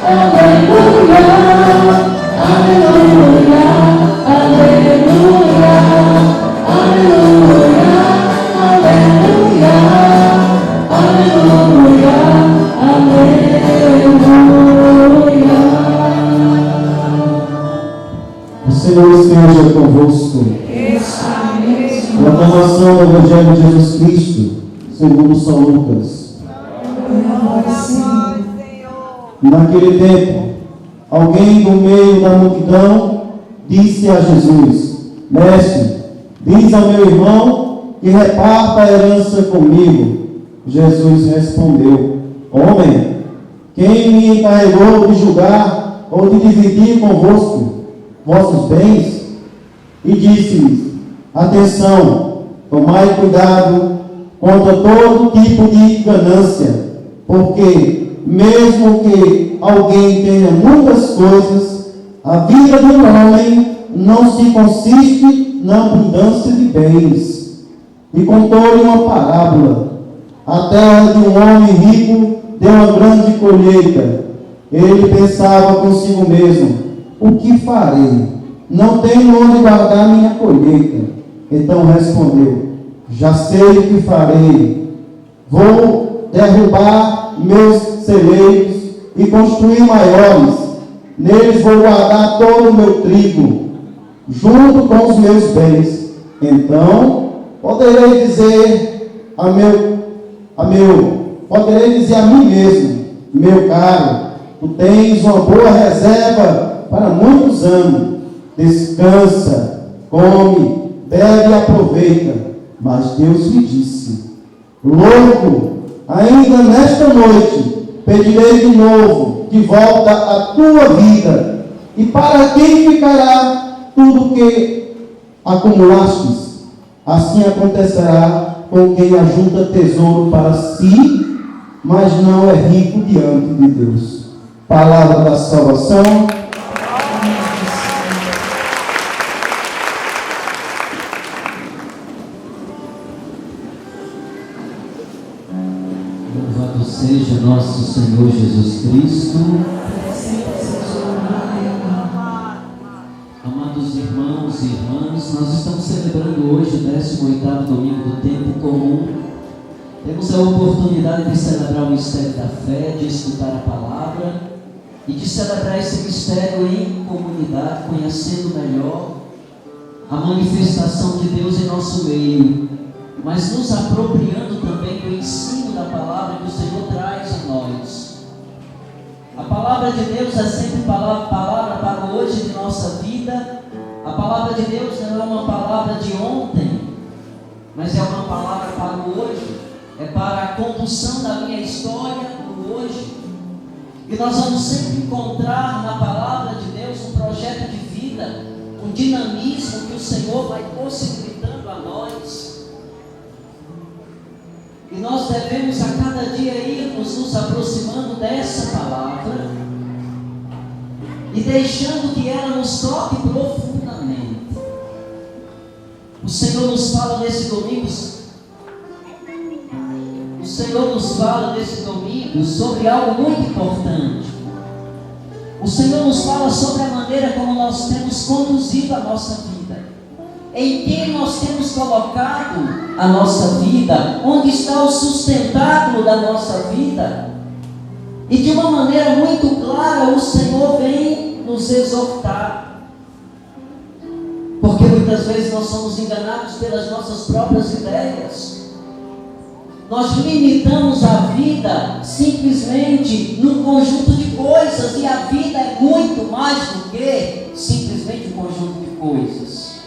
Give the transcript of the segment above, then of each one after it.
aleluia, aleluia, aleluia, aleluia, aleluia, aleluia, aleluia. O Senhor esteja convosco. Proclamação do Evangelho de Jesus Cristo, segundo São Lucas. Naquele tempo, alguém do meio da multidão disse a Jesus: Mestre, diz ao meu irmão que reparta a herança comigo. Jesus respondeu: Homem, quem me encarregou de julgar ou de dividir convosco vossos bens? E disse-lhes: Atenção, tomai cuidado contra todo tipo de ganância, porque mesmo que alguém tenha muitas coisas, a vida do homem não se consiste na abundância de bens. E contou-lhe uma parábola: a terra de um homem rico deu uma grande colheita. Ele pensava consigo mesmo: o que farei? Não tenho onde guardar minha colheita. Então respondeu: já sei o que farei. Vou derrubar meus celeiros e construir maiores. Neles vou guardar todo o meu trigo, junto com os meus bens. Então poderei dizer a mim mesmo: meu caro, tu tens uma boa reserva para muitos anos. Descansa, come, bebe e aproveita. Mas Deus lhe disse: louco, ainda nesta noite pedirei de novo de volta a tua vida. E para quem ficará tudo que acumulastes? Assim acontecerá com quem ajunta tesouro para si, mas não é rico diante de Deus. Palavra da salvação. Louvado seja nosso Senhor Jesus Cristo. Amados irmãos e irmãs, nós estamos celebrando hoje o 18º domingo do tempo comum. Temos a oportunidade de celebrar o mistério da fé, de escutar a palavra e de celebrar esse mistério em comunidade, conhecendo melhor a manifestação de Deus em nosso meio, mas nos apropriando também do ensino da palavra que o Senhor traz a nós. A palavra de Deus é sempre palavra para o hoje de nossa vida. A palavra de Deus não é uma palavra de ontem, mas é uma palavra para o hoje, é para a condução da minha história do hoje. E nós vamos sempre encontrar na palavra de Deus um projeto de vida, um dinamismo que o Senhor vai possibilitando a nós. E nós devemos a cada dia irmos nos aproximando dessa palavra e deixando que ela nos toque profundamente. O Senhor nos fala nesse domingo sobre algo muito importante. O Senhor nos fala sobre a maneira como nós temos conduzido a nossa vida, em quem nós temos colocado a nossa vida, onde está o sustentáculo da nossa vida. E de uma maneira muito clara o Senhor vem nos exortar, porque muitas vezes nós somos enganados pelas nossas próprias ideias. Nós limitamos a vida simplesmente num conjunto de coisas, e a vida é muito mais do que simplesmente um conjunto de coisas.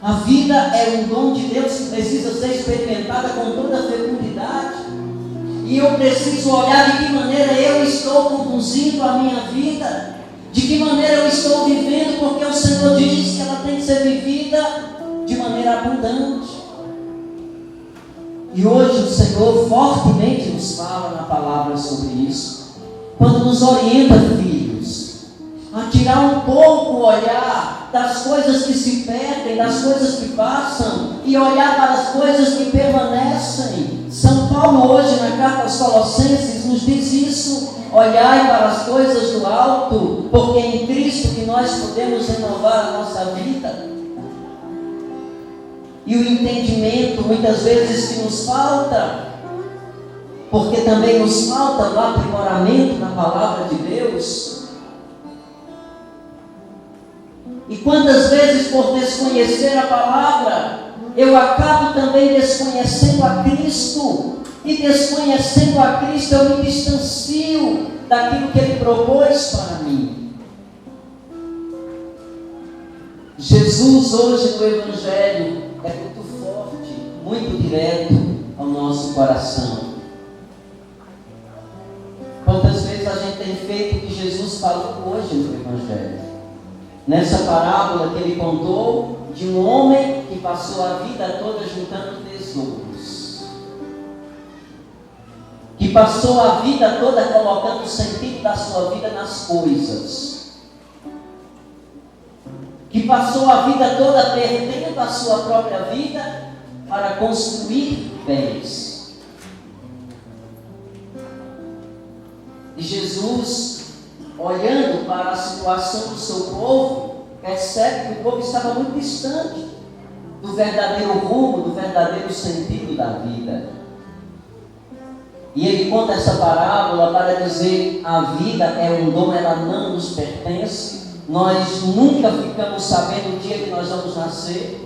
A vida é um dom de Deus que precisa ser experimentada com toda a fecundidade, e eu preciso olhar de que maneira eu estou conduzindo a minha vida, de que maneira eu estou vivendo, porque o Senhor diz que ela tem que ser vivida de maneira abundante. E hoje o Senhor fortemente nos fala na palavra sobre isso, quando nos orienta, filhos, a tirar um pouco o olhar das coisas que se perdem, das coisas que passam, e olhar para as coisas que permanecem, São Paulo hoje na carta aos Colossenses nos diz isso: olhai para as coisas do alto, porque é em Cristo que nós podemos renovar a nossa vida. E o entendimento muitas vezes que nos falta, porque também nos falta o aprimoramento na palavra de Deus. E quantas vezes, por desconhecer a palavra, eu acabo também desconhecendo a Cristo, e desconhecendo a Cristo eu me distancio daquilo que Ele propôs para mim. Jesus hoje no Evangelho é muito forte, muito direto ao nosso coração. Quantas vezes a gente tem feito o que Jesus falou hoje no Evangelho? Nessa parábola que Ele contou de um homem que passou a vida toda juntando tesouros, que passou a vida toda colocando o sentido da sua vida nas coisas, que passou a vida toda perdendo a sua própria vida para construir bens. E Jesus, olhando para a situação do seu povo, percebe que o povo estava muito distante do verdadeiro rumo, do verdadeiro sentido da vida. E ele conta essa parábola para dizer: a vida é um dom, ela não nos pertence. Nós nunca ficamos sabendo o dia que nós vamos nascer,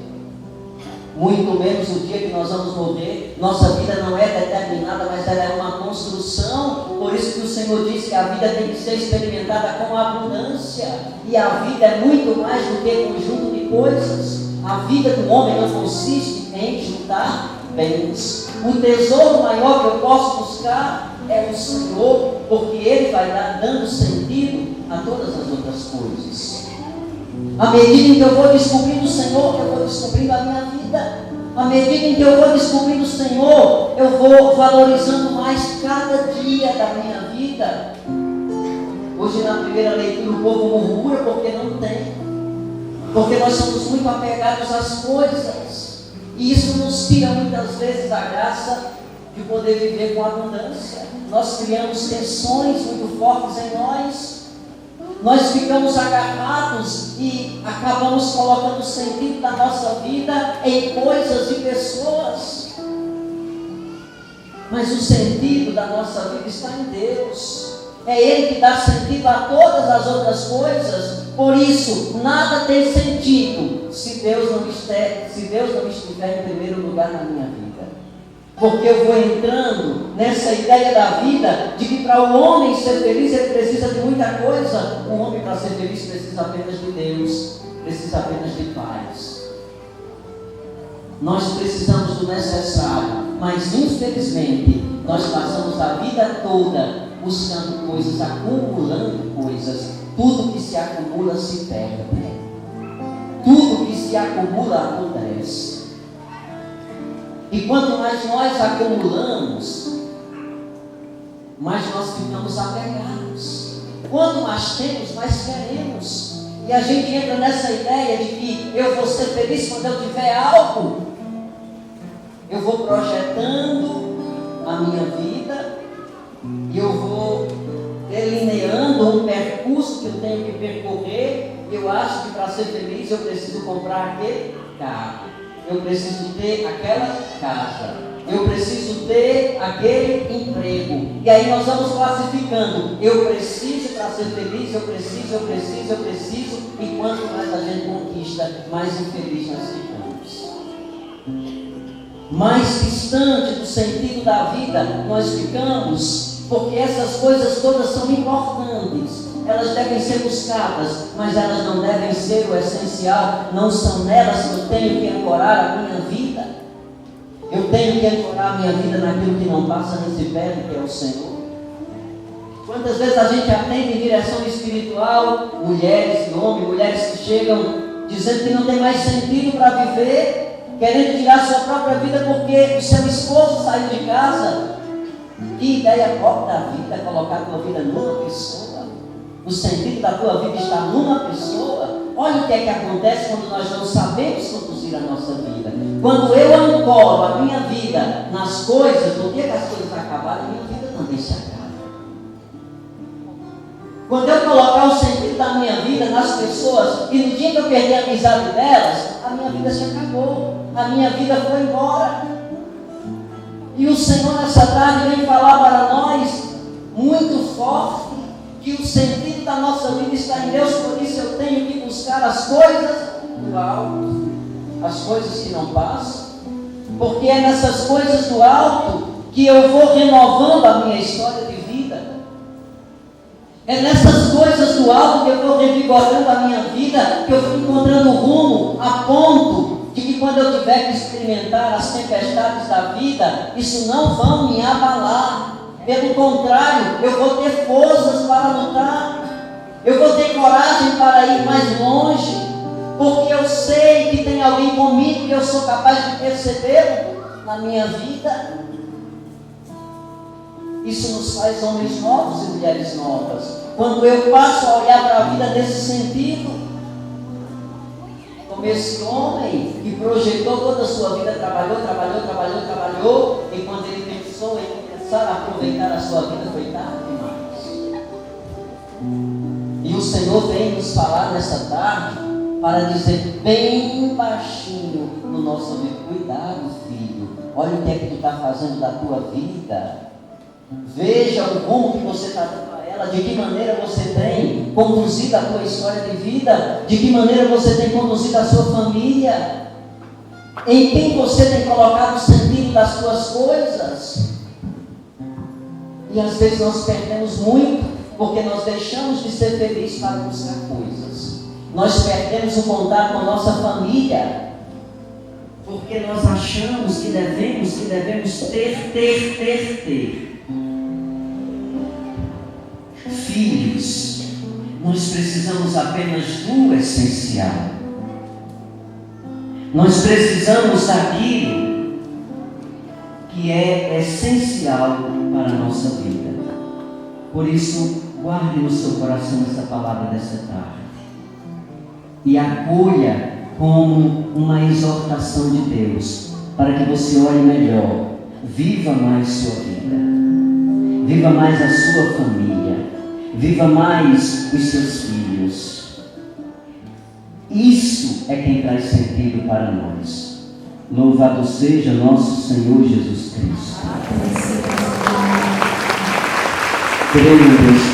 muito menos o dia que nós vamos morrer. Nossa vida não é determinada, mas ela é uma construção. Por isso que o Senhor disse que a vida tem que ser experimentada com abundância. E a vida é muito mais do que um conjunto de coisas. A vida do homem não consiste em juntar bens. O tesouro maior que eu posso buscar é o Senhor, porque Ele vai dando sentido a todas as outras coisas. À medida em que eu vou descobrindo o Senhor, eu vou descobrindo a minha vida. À medida em que eu vou descobrindo o Senhor, eu vou valorizando mais cada dia da minha vida. Hoje na primeira leitura o povo murmura porque não tem, porque nós somos muito apegados às coisas, e isso nos tira muitas vezes a graça de poder viver com abundância. Nós criamos tensões muito fortes em nós ficamos agarrados e acabamos colocando o sentido da nossa vida em coisas e pessoas. Mas o sentido da nossa vida está em Deus. É Ele que dá sentido a todas as outras coisas. Por isso, nada tem sentido se Deus não estiver em primeiro lugar na minha vida. Porque eu vou entrando nessa ideia da vida de que para o homem ser feliz ele precisa de muita coisa. O homem, para ser feliz, precisa apenas de Deus, precisa apenas de paz. Nós precisamos do necessário, mas infelizmente nós passamos a vida toda buscando coisas, acumulando coisas. Tudo que se acumula se perde. Tudo que se acumula apodrece. E quanto mais nós acumulamos, mais nós ficamos apegados. Quanto mais temos, mais queremos. E a gente entra nessa ideia de que eu vou ser feliz quando eu tiver algo. Eu vou projetando a minha vida e eu vou delineando um percurso que eu tenho que percorrer. Eu acho que para ser feliz eu preciso comprar aquele carro. Eu preciso ter aquela casa, eu preciso ter aquele emprego. E aí nós vamos classificando. Eu preciso para ser feliz, eu preciso. E quanto mais a gente conquista, mais infeliz nós ficamos. Mais distante do sentido da vida nós ficamos, porque essas coisas todas são importantes. Elas devem ser buscadas, mas elas não devem ser o essencial. Não são nelas que eu tenho que ancorar a minha vida. Eu tenho que ancorar a minha vida naquilo que não passa nem se perde, que é o Senhor. Quantas vezes a gente atende em direção espiritual, mulheres e homens, mulheres que chegam dizendo que não tem mais sentido para viver, querendo tirar sua própria vida porque o seu esposo saiu de casa. Que ideia própria da vida é colocar a tua vida numa pessoa. O sentido da tua vida está numa pessoa. Olha o que é que acontece quando nós não sabemos conduzir a nossa vida. Quando eu ancoro a minha vida nas coisas, no dia que as coisas acabarem, a minha vida também se acaba. Quando eu colocar o sentido da minha vida nas pessoas, e no dia que eu perder a amizade delas, a minha vida se acabou, a minha vida foi embora. E o Senhor nessa tarde vem falar para nós, muito forte, que o sentido da nossa vida está em Deus, por isso eu tenho que buscar as coisas do alto, as coisas que não passam, porque é nessas coisas do alto que eu vou renovando a minha história de vida. É nessas coisas do alto que eu vou revigorando a minha vida, que eu vou encontrando rumo, a ponto de que quando eu tiver que experimentar as tempestades da vida, isso não vão me abalar. Pelo contrário, eu vou ter forças para lutar, eu vou ter coragem para ir mais longe, porque eu sei que tem alguém comigo e eu sou capaz de perceber na minha vida. Isso nos faz homens novos e mulheres novas. Quando eu passo a olhar para a vida nesse sentido, como esse homem que projetou toda a sua vida, trabalhou, e quando ele pensou em começar a aproveitar a sua vida, foi tarde demais. E o Senhor vem nos falar nessa tarde para dizer bem baixinho no nosso ouvido: cuidado, filho, olha o que é que tu está fazendo da tua vida. Veja o rumo que você está dando a ela, de que maneira você tem conduzido a tua história de vida, de que maneira você tem conduzido a sua família, em quem você tem colocado o sentido das suas coisas. E às vezes nós perdemos muito, porque nós deixamos de ser felizes para buscar coisas. Nós perdemos o contato com a nossa família, porque nós achamos que devemos ter. Filhos, nós precisamos apenas do essencial. Nós precisamos daquilo que é essencial para a nossa vida. Por isso, guarde no seu coração essa palavra dessa tarde e acolha como uma exortação de Deus, para que você olhe melhor, viva mais sua vida, viva mais a sua família, viva mais os seus filhos. Isso é quem traz sentido para nós. Louvado seja nosso Senhor Jesus Cristo. Creio em Deus